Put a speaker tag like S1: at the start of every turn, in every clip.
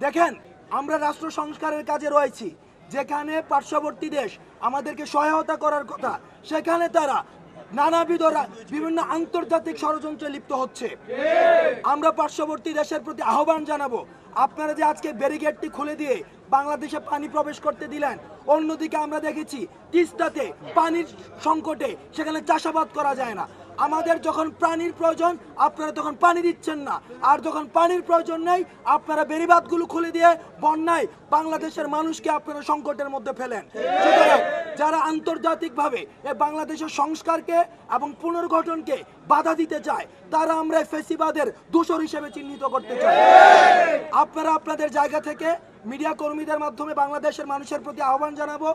S1: দেখেন, আমরা রাষ্ট্র সংস্কারের কাজে রয়েছি। যেখানে পার্শ্ববর্তী দেশ আমাদেরকে সহায়তা করার কথা, সেখানে তারা নানাবিধ বিভিন্ন আন্তর্জাতিক ষড়যন্ত্রে লিপ্ত হচ্ছে। আমরা পার্শ্ববর্তী দেশের প্রতি আহ্বান জানাবো, আপনারা যে আজকে ব্যারিকেডটি খুলে দিয়ে বাংলাদেশে পানি প্রবেশ করতে দিলেন, অন্যদিকে আমরা দেখেছি তিস্তাতে পানির সংকটে সেখানে চাষাবাদ করা যায় না। আমাদের যখন পানির প্রয়োজন আপনারা তখন পানি দিচ্ছেন না, আর যখন পানির প্রয়োজন নেই আপনারা বেড়িবাঁধগুলো খুলে দিয়ে বন্যায় বাংলাদেশের মানুষকে আপনারা সংকটের মধ্যে ফেলেন। সুতরাং যারা আন্তর্জাতিকভাবে বাংলাদেশের সংস্কারকে এবং পুনর্গঠনকে বাধা দিতে চায়, তারা আমরা ফেসিবাদের দোষর হিসেবে চিহ্নিত করতে চাই। আপনারা আপনাদের জায়গা থেকে মিডিয়া কর্মীদের মাধ্যমে বাংলাদেশের মানুষের প্রতি আহ্বান জানাবো,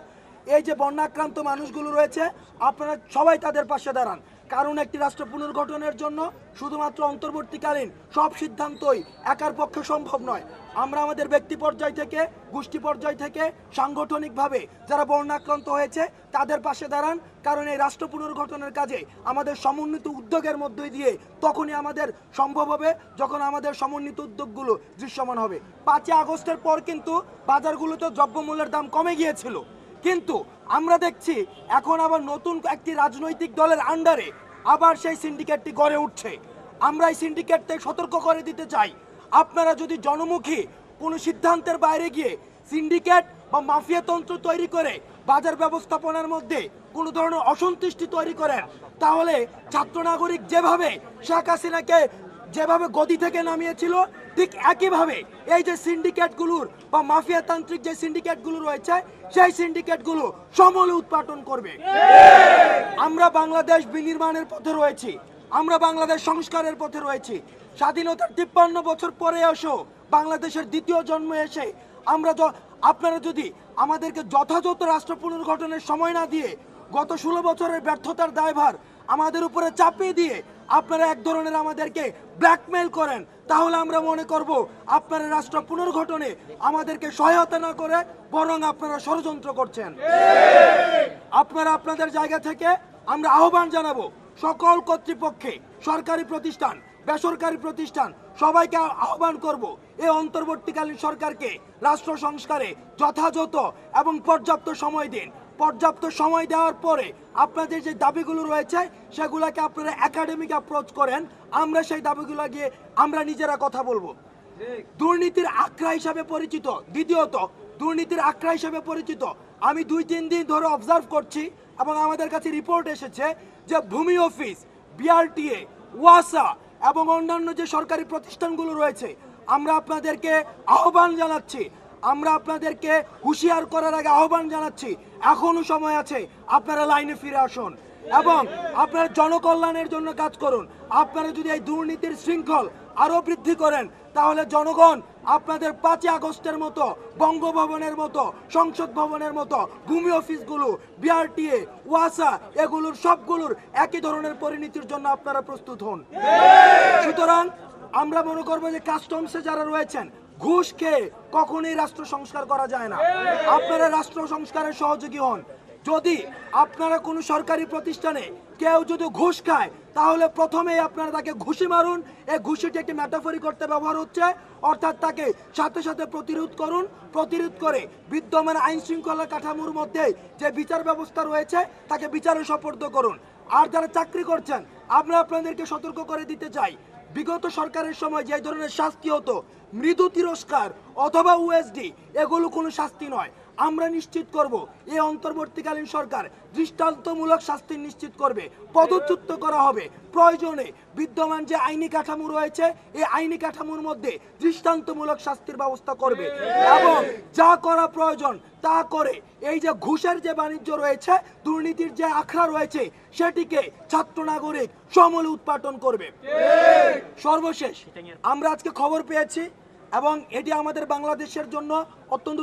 S1: এই যে বন্যাক্রান্ত মানুষগুলো রয়েছে আপনারা সবাই তাদের পাশে দাঁড়ান। কারণ একটি রাষ্ট্র পুনর্গঠনের জন্য শুধুমাত্র অন্তর্বর্তীকালীন সব সিদ্ধান্তই একার পক্ষে সম্ভব নয়। আমরা আমাদের ব্যক্তি পর্যায় থেকে, গোষ্ঠী পর্যায় থেকে, সাংগঠনিকভাবে যারা বন্যাক্রান্ত হয়েছে তাদের পাশে দাঁড়ান। কারণ এই রাষ্ট্র পুনর্গঠনের কাজে আমাদের সমন্বিত উদ্যোগের মধ্য দিয়ে তখনই আমাদের সম্ভব হবে, যখন আমাদের সমন্বিত উদ্যোগগুলো দৃশ্যমান হবে। 5ই আগস্টের পর কিন্তু বাজারগুলোতে দ্রব্যমূল্যের দাম কমে গিয়েছিল, কিন্তু আমরা দেখছি এখন আবার নতুন একটি রাজনৈতিক দলের আন্ডারে আবার সেই সিন্ডিকেটটি গড়ে উঠছে। আমরা এই সিন্ডিকেট থেকে সতর্ক করে দিতে চাই, আপনারা যদি জনমুখী কোনো সিদ্ধান্তের বাইরে গিয়ে সিন্ডিকেট বা মাফিয়াতন্ত্র তৈরি করে বাজার ব্যবস্থাপনার মধ্যে কোনো ধরনের অসন্তুষ্টি তৈরি করেন, তাহলে ছাত্র নাগরিক যেভাবে শেখ হাসিনাকে যেভাবে গদি থেকে নামিয়েছিল, ঠিক একইভাবে এই যে সিন্ডিকেটগুলোর বা মাফিয়াতান্ত্রিক যে সিন্ডিকেটগুলো রয়েছে সেই সিন্ডিকেটগুলো সমূলে উৎপাটন করবে। আমরা বাংলাদেশ বিনির্মাণের পথে রয়েছি, আমরা বাংলাদেশ সংস্কারের পথে রয়েছি। স্বাধীনতার 53 বছর পরে এসো বাংলাদেশের দ্বিতীয় জন্ম এসে আপনারা যদি আমাদেরকে যথাযথ রাষ্ট্র পুনর্গঠনের সময় না দিয়ে গত 16 বছরের ব্যর্থতার দায়ভার আমাদের উপরে চাপিয়ে দিয়ে আপনারা এক ধরনের আমাদেরকে ব্ল্যাকমেইল করেন, তাহলে আমরা মনে করব আপনারা রাষ্ট্র পুনর্গঠনে আমাদেরকে সহায়তা না করে বরং আপনারা ষড়যন্ত্র করছেন। আপনারা আপনাদের জায়গা থেকে আমরা আহ্বান জানাবো সকল কর্তৃপক্ষে, সরকারি প্রতিষ্ঠান, বেসরকারি প্রতিষ্ঠান, সবাইকে আহ্বান করব এই অন্তর্বর্তীকালীন সরকারকে রাষ্ট্র সংস্কারে যথাযথ এবং পর্যাপ্ত সময় দিন। পর্যাপ্ত সময় দেওয়ার পরে আপনাদের যে দাবিগুলো রয়েছে সেগুলোকে আপনারা একাডেমিক অ্যাপ্রোচ করেন, আমরা সেই দাবিগুলো গিয়ে আমরা নিজেরা কথা বলবো। দুর্নীতির আখড়া হিসাবে পরিচিত, দ্বিতীয়ত দুর্নীতির আখড়া হিসাবে পরিচিত আমি 2-3 দিন ধরে অবজার্ভ করছি এবং আমাদের কাছে রিপোর্ট এসেছে যে ভূমি অফিস, বিআরটিএ, ওয়াসা এবং অন্যান্য যে সরকারি প্রতিষ্ঠানগুলো রয়েছে, আমরা আপনাদেরকে আহ্বান জানাচ্ছি, আমরা আপনাদেরকে হুঁশিয়ার করার আগে আহ্বান জানাচ্ছি, এখনো সময় আছে, আপনারা লাইনে ফিরে আসুন এবং আপনারা জনকল্যাণের জন্য কাজ করুন। আপনারা যদি এই দুর্নীতির শৃঙ্খল আরো বৃদ্ধি করেন, তাহলে জনগণ আপনাদের 5ই আগস্টের মতো, বঙ্গভবনের মতো, সংসদ ভবনের মতো ভূমি অফিসগুলো, বিআরটিএ, ওয়াসা এগুলোর সবগুলোর একই ধরনের পরিণতির জন্য আপনারা প্রস্তুত হন। সুতরাং আমরা মনে করবো যে কাস্টমসে যারা রয়েছেন ঘুষ খেয়ে কখনোই রাষ্ট্র সংস্কার করা যায় না। আপনারা রাষ্ট্র সংস্কারের সহযোগী হন। যদি আপনারা কোনো সরকারি প্রতিষ্ঠানে কেউ যদি ঘুষ খায়, তাহলে প্রথমেই আপনারা তাকে ঘুষি মারুন। এই ঘুষিটি একটি ম্যাটাফরি করতে ব্যবহার হচ্ছে, অর্থাৎ তাকে সাথে সাথে প্রতিরোধ করুন। প্রতিরোধ করে বিদ্যমান আইন শৃঙ্খলা কাঠামোর মধ্যে যে বিচার ব্যবস্থা রয়েছে তাকে বিচারে সোপর্দ করুন। আর যারা চাকরি করছেন, আমরা আপনাদেরকে সতর্ক করে দিতে চাই, বিগত সরকারের সময় যে ধরনের শাস্তি হতো, মৃদু তিরস্কার অথবা ওএসডি, এগুলো কোনো শাস্তি নয়। আমরা নিশ্চিত করব এই অন্তর্বর্তীকালীন সরকার দৃষ্টান্তমূলক শাস্তি নিশ্চিত করবে, পদচ্যুত করা হবে। প্রয়োজনে বিদ্যমান যে আইনি কাঠামো রয়েছে এই আইনি কাঠামোর মধ্যে দৃষ্টান্তমূলক শাস্তির ব্যবস্থা করবে এবং যা করা প্রয়োজন তা করে এই যে ঘুষের যে বাণিজ্য রয়েছে, দুর্নীতির যে আখড়া রয়েছে, সেটিকে ছাত্র নাগরিক সমূলে উৎপাটন করবে। সর্বশেষ আমরা আজকে খবর পেয়েছি এবং এটি আমাদের বাংলাদেশের জন্য অত্যন্ত